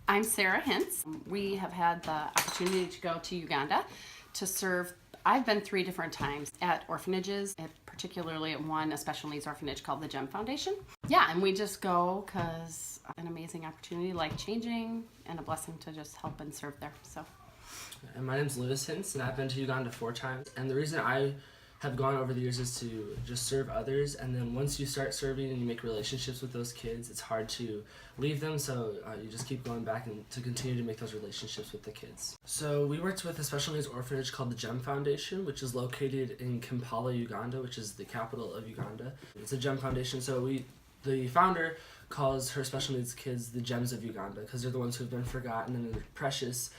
I'm Sarah Hintz. We have had the opportunity to go to Uganda to serve. I've been 3 different times at orphanages, and particularly at one, a special needs orphanage called the GEM Foundation. Yeah, and we just go because an amazing opportunity, life-changing, and a blessing to just help and serve there. So. And my name's Lewis Hintz, and I've been to Uganda 4 times. And the reason I have gone over the years is to just serve others, and then once you start serving and you make relationships with those kids, it's hard to leave them, so you just keep going back and to continue to make those relationships with the kids. So we worked with a special needs orphanage called the GEM Foundation, which is located in Kampala, Uganda, which is the capital of Uganda. It's a GEM Foundation, so the founder calls her special needs kids the gems of Uganda because they're the ones who've been forgotten and they're precious.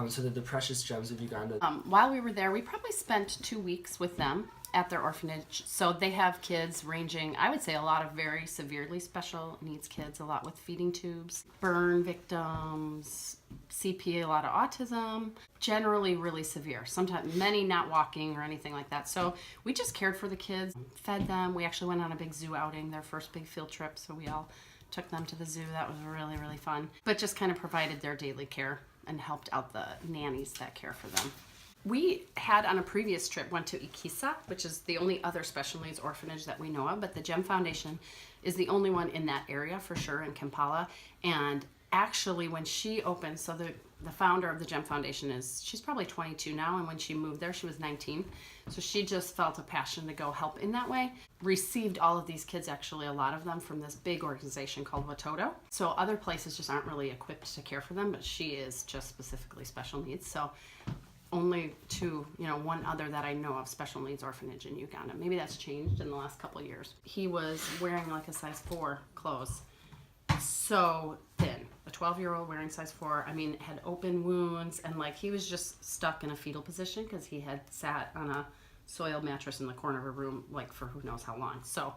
So they're the precious gems of Uganda. While we were there, we probably spent 2 weeks with them at their orphanage. So they have kids ranging, I would say a lot of very severely special needs kids, a lot with feeding tubes, burn victims, CP, a lot of autism, generally really severe. Sometimes many not walking or anything like that. So we just cared for the kids, fed them. We actually went on a big zoo outing, their first big field trip. So we all took them to the zoo. That was really, really fun. But just kind of provided their daily care and helped out the nannies that care for them. We had on a previous trip went to Ikisa, which is the only other special needs orphanage that we know of, but the GEM Foundation is the only one in that area for sure in Kampala. And actually when she opened, so the founder of the GEM Foundation she's probably 22 now, and when she moved there she was 19. So she just felt a passion to go help in that way. Received all of these kids, actually a lot of them, from this big organization called Watoto. So other places just aren't really equipped to care for them, but she is just specifically special needs. So only one other that I know of special needs orphanage in Uganda. Maybe that's changed in the last couple of years. He was wearing like a size 4 clothes. So thin. A 12-year-old wearing size 4. I mean, had open wounds, and like he was just stuck in a fetal position because he had sat on a soiled mattress in the corner of a room like for who knows how long. So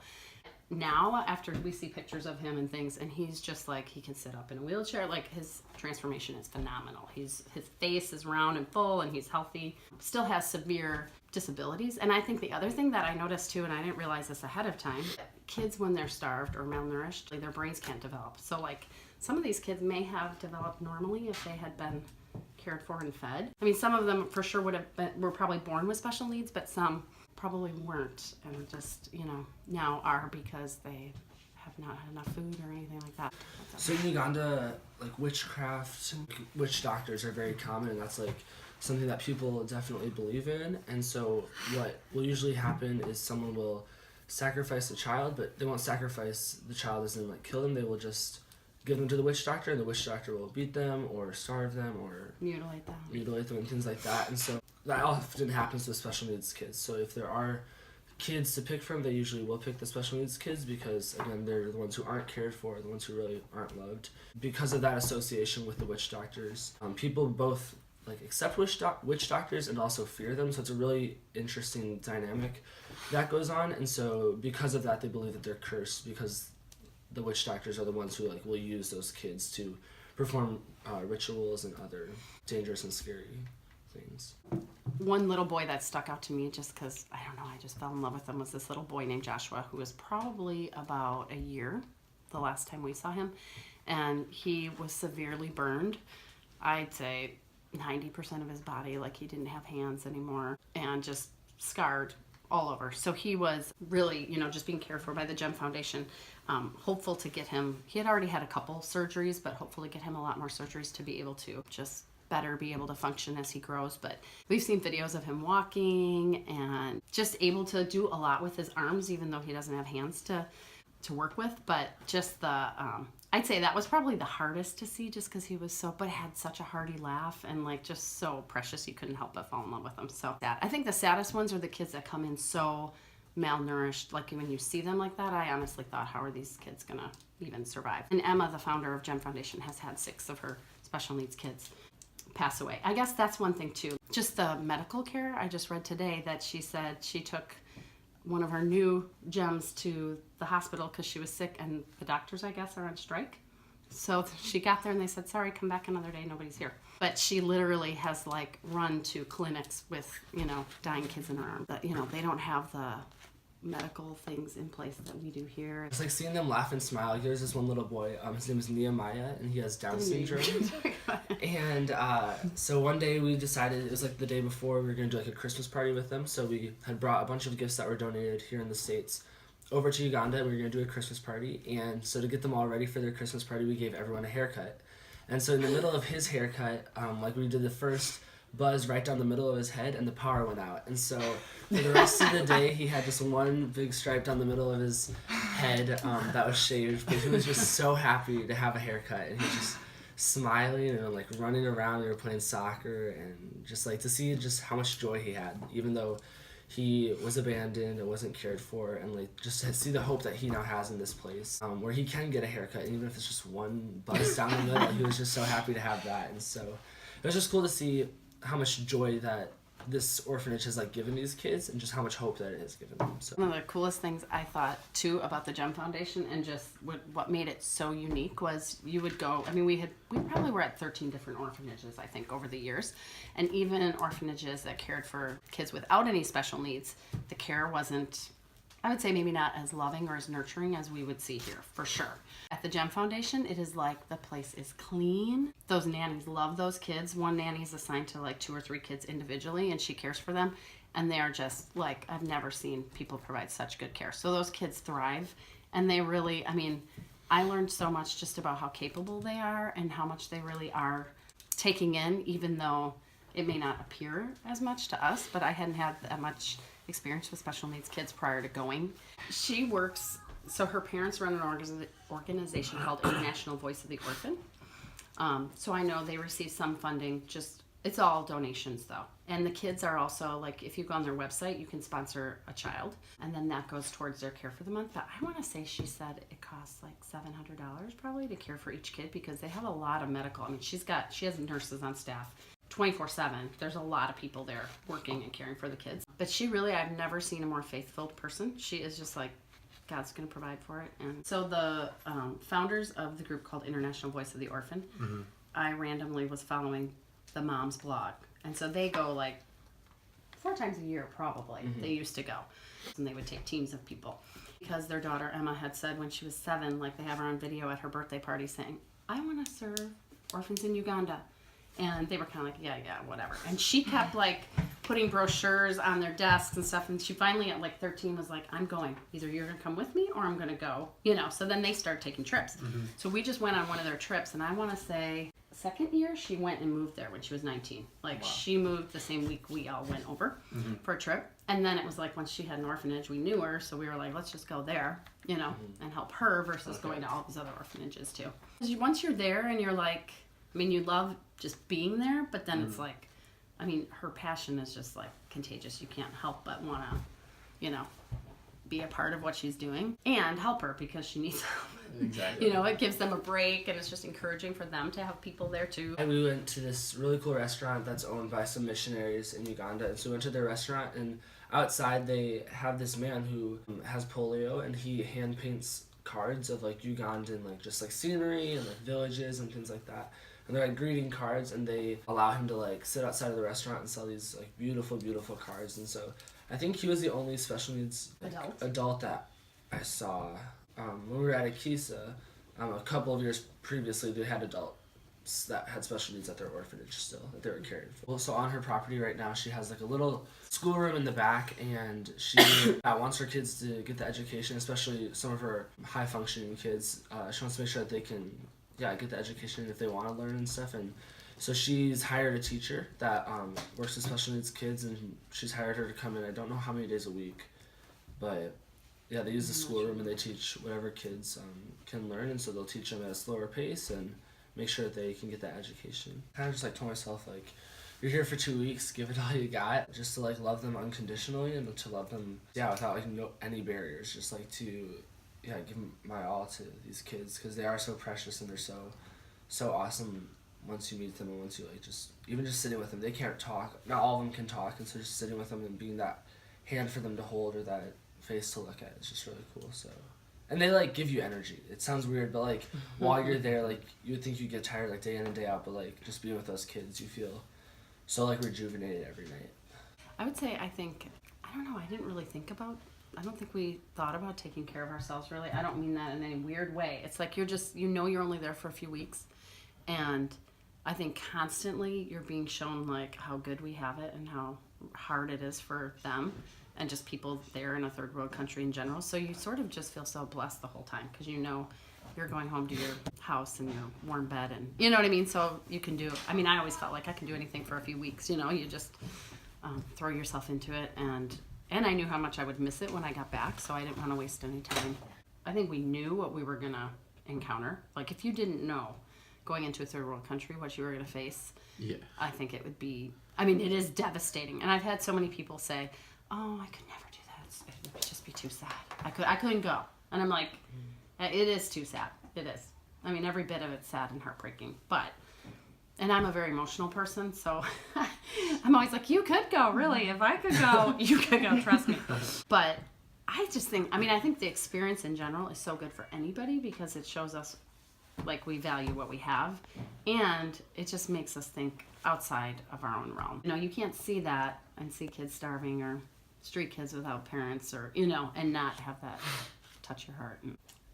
now after we see pictures of him and things, and he's just like, he can sit up in a wheelchair, like his transformation is phenomenal. His face is round and full, and he's healthy. Still has severe disabilities. And I think the other thing that I noticed too, and I didn't realize this ahead of time, kids when they're starved or malnourished, like, their brains can't develop. So like some of these kids may have developed normally if they had been cared for and fed. I mean, some of them for sure were probably born with special needs, but some probably weren't, and just now are because they have not had enough food or anything like that. So in Uganda, like witchcraft, witch doctors are very common, and that's like something that people definitely believe in. And so what will usually happen is someone will sacrifice the child, but they won't sacrifice the child as in like kill them. They will just give them to the witch doctor, and the witch doctor will beat them or starve them or mutilate them and things like that. And so that often happens with special needs kids. So if there are kids to pick from, they usually will pick the special needs kids because, again, they're the ones who aren't cared for, the ones who really aren't loved. Because of that association with the witch doctors, people both like accept witch doctors and also fear them. So it's a really interesting dynamic that goes on. And so because of that, they believe that they're cursed because the witch doctors are the ones who will use those kids to perform rituals and other dangerous and scary things. One little boy that stuck out to me just because, I don't know, I just fell in love with him, was this little boy named Joshua, who was probably about a year the last time we saw him. And he was severely burned. I'd say 90% of his body, like he didn't have hands anymore, and just scarred all over. So he was really, just being cared for by the GEM Foundation. Hopeful to get him, he had already had a couple surgeries, but hopefully get him a lot more surgeries to be able to just better be able to function as he grows. But we've seen videos of him walking and just able to do a lot with his arms, even though he doesn't have hands to work with. But just I'd say that was probably the hardest to see, just because he was but had such a hearty laugh and like just so precious, you couldn't help but fall in love with him. So I think the saddest ones are the kids that come in so malnourished. Like when you see them like that, I honestly thought, how are these kids gonna even survive? And Emma, the founder of GEM Foundation, has had 6 of her special needs kids pass away. I guess that's one thing too. Just the medical care. I just read today that she said she took one of her new gems to the hospital because she was sick, and the doctors, I guess, are on strike. So she got there and they said, sorry, come back another day, nobody's here. But she literally has run to clinics with, dying kids in her arms. But, they don't have medical things in place that we do here. It's like seeing them laugh and smile. Like, there's this one little boy, his name is Nehemiah, and he has Down syndrome. And so one day we decided, it was like the day before, we were going to do like a Christmas party with them. So we had brought a bunch of gifts that were donated here in the States over to Uganda, and we were going to do a Christmas party. And so to get them all ready for their Christmas party, we gave everyone a haircut. And so in the middle of his haircut, like we did the first buzz right down the middle of his head, and the power went out. And so for the rest of the day, he had just one big stripe down the middle of his head that was shaved. But he was just so happy to have a haircut, and he was just smiling and like running around. We were playing soccer, and just like to see just how much joy he had, even though he was abandoned and wasn't cared for, and like just to see the hope that he now has in this place where he can get a haircut, even if it's just one buzz down the middle. He was just so happy to have that. And so it was just cool to see how much joy that this orphanage has like given these kids, and just how much hope that it has given them. So one of the coolest things I thought too about the GEM Foundation, and just what made it so unique, was you would go, I mean, we probably were at 13 different orphanages, I think, over the years. And even in orphanages that cared for kids without any special needs, the care wasn't, I would say, maybe not as loving or as nurturing as we would see here, for sure. At the GEM Foundation, it is like the place is clean. Those nannies love those kids. One nanny is assigned to like 2 or 3 kids individually, and she cares for them. And they are just like, I've never seen people provide such good care. So those kids thrive, and they really, I mean, I learned so much just about how capable they are and how much they really are taking in, even though it may not appear as much to us, but I hadn't had that much experience with special needs kids prior to going. She works, so her parents run an organization called International Voice of the Orphan. So I know they receive some funding, it's all donations though. And the kids are also, like, if you go on their website, you can sponsor a child, and then that goes towards their care for the month. But I want to say she said it costs like $700 probably to care for each kid, because they have a lot of medical, I mean, she has nurses on staff 24/7. There's a lot of people there working and caring for the kids. But she really, I've never seen a more faith-filled person. She is just like, God's going to provide for it. And so the founders of the group called International Voice of the Orphan, I randomly was following the mom's blog. And so they go like 4 times a year probably. They used to go. And they would take teams of people. Because their daughter Emma had said when she was 7, like they have her on video at her birthday party saying, I want to serve orphans in Uganda. And they were kind of like, yeah, whatever. And she kept like putting brochures on their desks and stuff. And she finally at like 13 was like, I'm going. Either you're going to come with me or I'm going to go. You know, so then they started taking trips. So we just went on one of their trips. And I want to say 2nd year, she went and moved there when she was 19. Like, wow. She moved the same week we all went over for a trip. And then it was like, once she had an orphanage, we knew her. So we were like, let's just go there, you know, and help her versus going to all these other orphanages too. Because once you're there and you're like, I mean, you love just being there, but then it's like, I mean, her passion is just like contagious. You can't help but want to, you know, be a part of what she's doing and help her because she needs help. Exactly. You know, it gives them a break, and it's just encouraging for them to have people there too. And we went to this really cool restaurant that's owned by some missionaries in Uganda. And so we went to their restaurant, and outside they have this man who has polio, and he hand paints cards of like Ugandan, like just like scenery and like villages and things like that. And they're like greeting cards, and they allow him to like sit outside of the restaurant and sell these like beautiful, beautiful cards. And so I think he was the only special needs adult that I saw. When we were at Akisa, a couple of years previously, they had adults that had special needs at their orphanage still, that they were caring for. Well, so on her property right now, she has like a little schoolroom in the back, and she wants her kids to get the education, especially some of her high-functioning kids. She wants to make sure that they can get the education if they want to learn and stuff. And so she's hired a teacher that works with special needs kids, and she's hired her to come in. I don't know how many days a week, but yeah, they use the schoolroom and they teach whatever kids can learn, and so they'll teach them at a slower pace and make sure that they can get that education. Kind of just like told myself, like, you're here for 2 weeks, give it all you got, just to like love them unconditionally and to love them without like any barriers, just like to give my all to these kids, because they are so precious and they're so awesome once you meet them, and once you like just sitting with them. They can't talk, not all of them can talk, and so just sitting with them and being that hand for them to hold or that face to look at is just really cool. So, and they like give you energy. It sounds weird, but like while you're there, like you would think you get tired like day in and day out, but like just being with those kids, you feel so like rejuvenated every night. I would say, I don't know, I didn't really think about I don't think we thought about taking care of ourselves really. I don't mean that in any weird way. It's like you're just, you're only there for a few weeks. And I think constantly you're being shown like how good we have it and how hard it is for them and just people there in a third world country in general. So you sort of just feel so blessed the whole time because you're going home to your house and your warm bed and you know what I mean? So you can do, I always felt like I can do anything for a few weeks, you just throw yourself into it. And I knew how much I would miss it when I got back, so I didn't want to waste any time. I think we knew what we were going to encounter. Like if you didn't know going into a third world country what you were going to face, Yeah. I think it would be, it is devastating. And I've had so many people say, oh, I could never do that. It would just be too sad. I couldn't go. And I'm like, it is too sad. It is. Every bit of it's sad and heartbreaking. And I'm a very emotional person, so I'm always like, you could go, really. If I could go, you could go, trust me. But I just think, I think the experience in general is so good for anybody because it shows us, like, we value what we have. And it just makes us think outside of our own realm. You can't see that and see kids starving or street kids without parents or, and not have that touch your heart.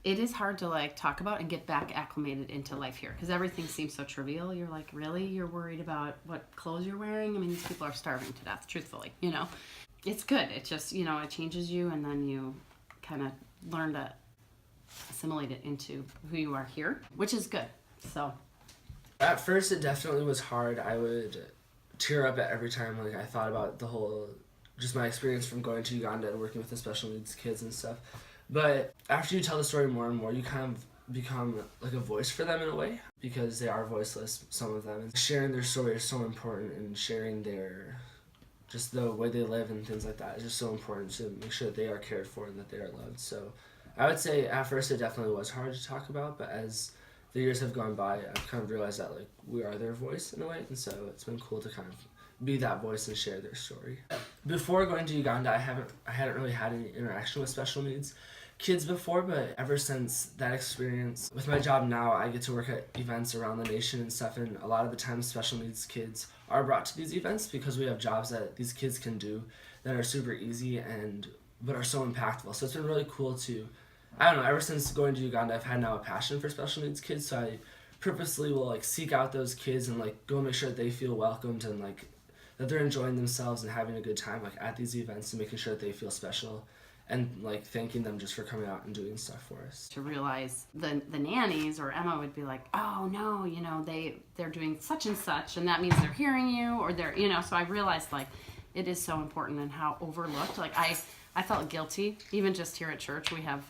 It is hard to like talk about and get back acclimated into life here because everything seems so trivial. You're like, really? You're worried about what clothes you're wearing? These people are starving to death, truthfully, It's good. It just, it changes you and then you kind of learn to assimilate it into who you are here, which is good. So At first, it definitely was hard. I would tear up at every time I thought about the whole, just my experience from going to Uganda and working with the special needs kids and stuff. But after you tell the story more and more, you kind of become like a voice for them in a way because they are voiceless, some of them. And sharing their story is so important, and sharing just the way they live and things like that is just so important to make sure that they are cared for and that they are loved. So I would say at first it definitely was hard to talk about, but as the years have gone by, I've kind of realized that we are their voice in a way, and so it's been cool to kind of be that voice and share their story. Before going to Uganda, I hadn't really had any interaction with special needs kids before, but ever since that experience, with my job now, I get to work at events around the nation and stuff, and a lot of the times special needs kids are brought to these events because we have jobs that these kids can do that are super easy but are so impactful. So it's been really cool to, ever since going to Uganda, I've had now a passion for special needs kids, so I purposely will seek out those kids and go make sure that they feel welcomed and that they're enjoying themselves and having a good time at these events and making sure that they feel special. And thanking them just for coming out and doing stuff for us. To realize the nannies or Emma would be like, oh no, they're doing such and such, and that means they're hearing you or they're, so I realized it is so important and how overlooked. I felt guilty, even just here at church. We have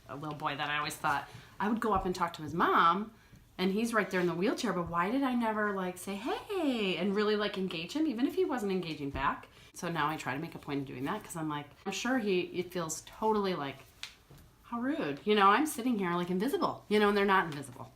a little boy that I always thought I would go up and talk to his mom, and he's right there in the wheelchair, but why did I never say, hey, and really engage him, even if he wasn't engaging back? So now I try to make a point of doing that because I'm I'm sure it feels totally how rude. I'm sitting here invisible, and they're not invisible.